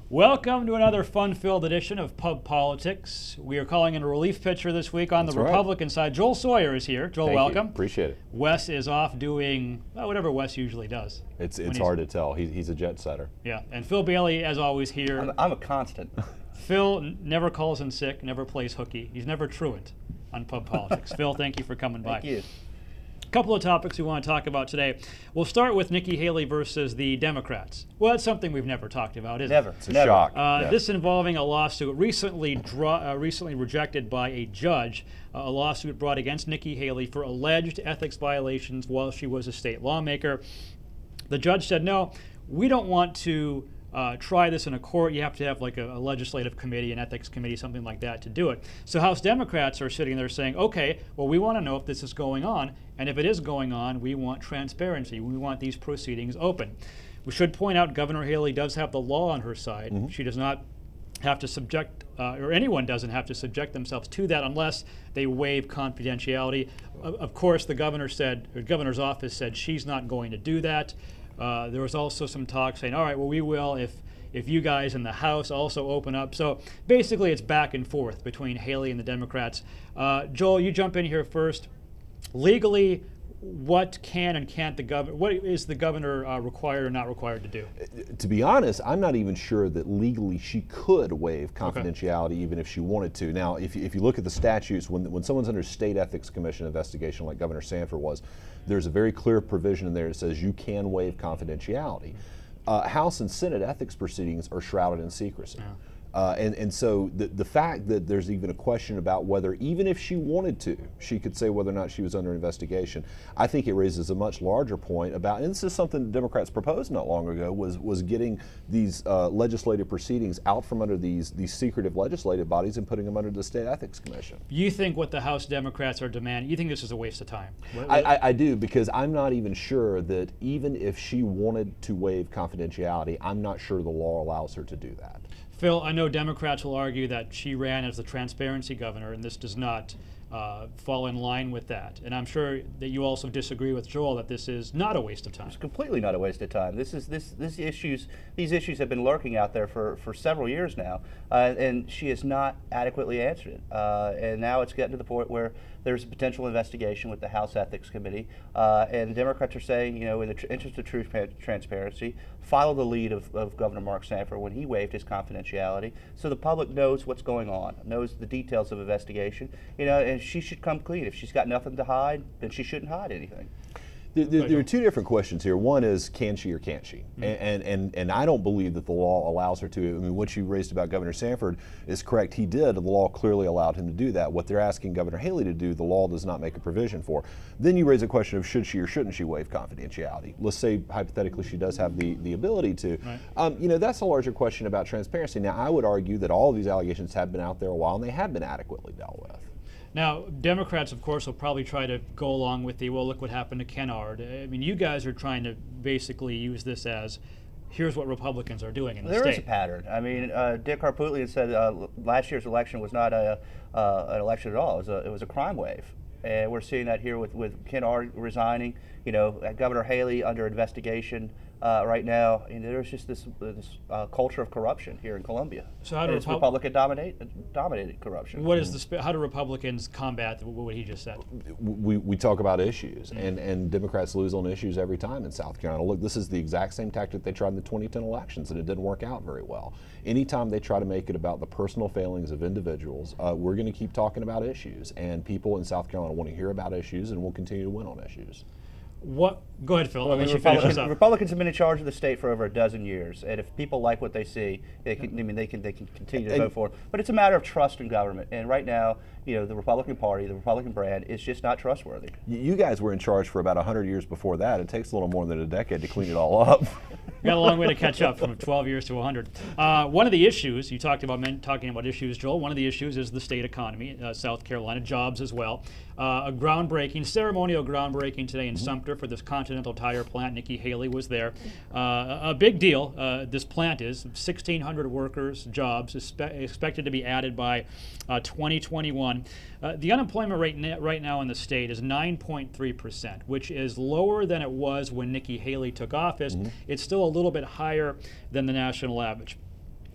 Welcome to another fun-filled edition of Pub Politics. We are calling in a relief pitcher this week on the Republican side. Joel Sawyer is here. Joel, welcome. Appreciate it. Wes is off doing whatever Wes usually does. It's hard to tell. He's a jet setter. Yeah, and Phil Bailey, as always, here. I'm a constant. Phil never calls in sick, never plays hooky. He's never truant on Pub Politics. Phil, thank you for coming by. Thank you. A couple of topics we want to talk about today. We'll start with Nikki Haley versus the Democrats. Well, that's something we've never talked about, is it? Never. It's a shock. This involving a lawsuit recently rejected by a judge, a lawsuit brought against Nikki Haley for alleged ethics violations while she was a state lawmaker. The judge said, no, we don't want to try this in a court. You have to have like a legislative committee, an ethics committee, something like that to do it. So House Democrats are sitting there saying, okay, well, we want to know if this is going on, and if it is going on, we want transparency. We want these proceedings open. We should point out Governor Haley does have the law on her side. Mm-hmm. She does not have to subject, or anyone doesn't have to subject themselves to that unless they waive confidentiality. Of course, the governor said, or the governor's office said she's not going to do that. There was also some talk saying, all right, well, we will if you guys in the House also open up. So basically it's back and forth between Haley and the Democrats. Joel, you jump in here first. Legally, what can and can't the governor, what is the governor required or not required to do? To be honest, I'm not even sure that legally she could waive confidentiality even if she wanted to. Now, if you look at the statutes, when someone's under state ethics commission investigation like Governor Sanford was, there's a very clear provision in there that says you can waive confidentiality. House and Senate ethics proceedings are shrouded in secrecy. Yeah. And so the fact that there's even a question about whether, even if she wanted to, she could say whether or not she was under investigation, I think it raises a much larger point about, and this is something the Democrats proposed not long ago, was getting these legislative proceedings out from under these secretive legislative bodies and putting them under the State Ethics Commission. You think what the House Democrats are demanding, you think this is a waste of time? I do, because I'm not even sure that even if she wanted to waive confidentiality, I'm not sure the law allows her to do that. Phil, I know Democrats will argue that she ran as the transparency governor, and this does not fall in line with that. And I'm sure that you also disagree with Joel that this is not a waste of time. It's completely not a waste of time. These issues have been lurking out there for several years now, and she has not adequately answered it. And now it's getting to the point where there's a potential investigation with the House Ethics Committee, and Democrats are saying, you know, in the interest of true transparency, follow the lead of Governor Mark Sanford when he waived his confidentiality, so the public knows what's going on, knows the details of investigation, you know, and she should come clean. If she's got nothing to hide, then she shouldn't hide anything. There are two different questions here. One is, can she or can't she? Mm-hmm. And I don't believe that the law allows her to. I mean, what you raised about Governor Sanford is correct. He did, and the law clearly allowed him to do that. What they're asking Governor Haley to do, the law does not make a provision for. Then you raise a question of should she or shouldn't she waive confidentiality? Let's say, hypothetically, she does have the ability to. Right. You know, that's a larger question about transparency. Now, I would argue that all of these allegations have been out there a while, and they have been adequately dealt with. Now, Democrats, of course, will probably try to go along with the, well, look what happened to Kennard. I mean, you guys are trying to basically use this as, here's what Republicans are doing in the state. There is a pattern. I mean, Dick Harpootlian said last year's election was not an election at all. It was a crime wave. And we're seeing that here with Kennard resigning, you know, Governor Haley under investigation right now. And there's just this culture of corruption here in Columbia. So how do it's Republican dominated corruption. What is how do Republicans combat what he just said? We talk about issues, and Democrats lose on issues every time in South Carolina. Look, this is the exact same tactic they tried in the 2010 elections, and it didn't work out very well. Anytime they try to make it about the personal failings of individuals, we're going to keep talking about issues, and people in South Carolina want to hear about issues, and we'll continue to win on issues. Go ahead, Phil. Well, I mean, Republicans have been in charge of the state for over a dozen years, and if people like what they see, they can continue to vote for it. But it's a matter of trust in government, and right now, you know, the Republican Party, the Republican brand, is just not trustworthy. You guys were in charge for about 100 years before that. It takes a little more than a decade to clean it all up. We got a long way to catch up from 12 years to 100. One of the issues you talked about, talking about issues, Joel. One of the issues is the state economy, South Carolina, jobs as well. A ceremonial groundbreaking today in Sumter for this Continental Tire plant. Nikki Haley was there. A big deal. This plant is 1,600 workers, jobs expected to be added by 2021. The unemployment rate right now in the state is 9.3%, which is lower than it was when Nikki Haley took office. It's still a little bit higher than the national average.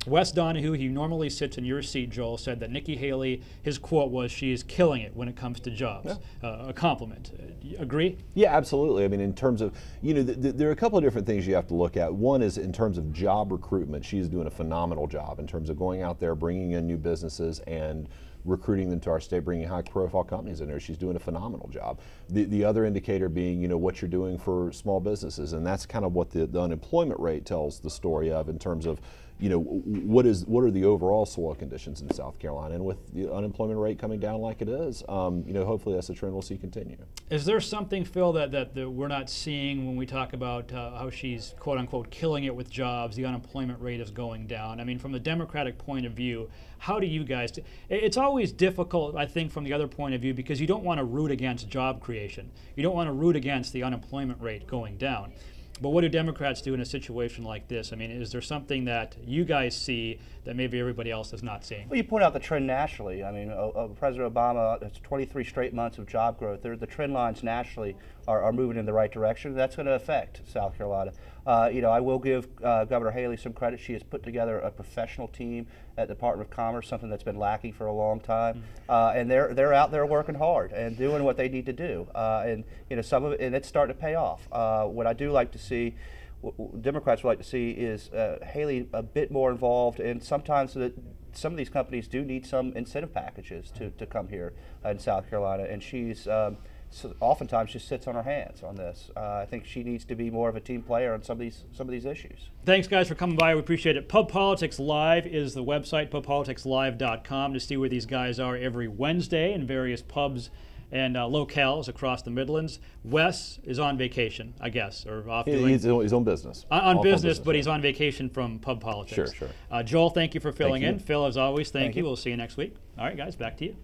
Wes Donahue, he normally sits in your seat, Joel, said that Nikki Haley, his quote was, "She is killing it when it comes to jobs." Yeah. A compliment. Agree? Yeah, absolutely. I mean, in terms of, there are a couple of different things you have to look at. One is in terms of job recruitment. She's doing a phenomenal job in terms of going out there, bringing in new businesses and recruiting them to our state, bringing high-profile companies in there. She's doing a phenomenal job. The other indicator being, what you're doing for small businesses, and that's kind of what the unemployment rate tells the story of in terms of, what are the overall soil conditions in South Carolina, and with the unemployment rate coming down like it is, hopefully that's a trend we'll see continue. Is there something, Phil, that we're not seeing when we talk about how she's quote unquote killing it with jobs? The unemployment rate is going down. I mean, from the Democratic point of view, how do you guys? It's always difficult, I think, from the other point of view, because you don't want to root against job creation. You don't want to root against the unemployment rate going down. But what do Democrats do in a situation like this? I mean, is there something that you guys see that maybe everybody else is not seeing? Well, you point out the trend nationally. I mean, President Obama, it's 23 straight months of job growth. The trend lines nationally are moving in the right direction. That's going to affect South Carolina. I will give Governor Haley some credit. She has put together a professional team at the Department of Commerce, something that's been lacking for a long time. And they're out there working hard and doing what they need to do. And some of it, and it's starting to pay off. What I do like to see, Democrats would like to see, is Haley a bit more involved, and sometimes some of these companies do need some incentive packages to come here in South Carolina, and she's oftentimes just sits on her hands on this. I think she needs to be more of a team player on some of these issues. Thanks, guys, for coming by. We appreciate it. Pub Politics Live is the website, pubpoliticslive.com, to see where these guys are every Wednesday in various pubs and locales across the Midlands. Wes is on vacation, I guess, or off doing his own business. On business, but he's on vacation from Pub Politics. Sure. Joel, thank you for filling in. You. Phil, as always, thank you. We'll see you next week. All right, guys, back to you.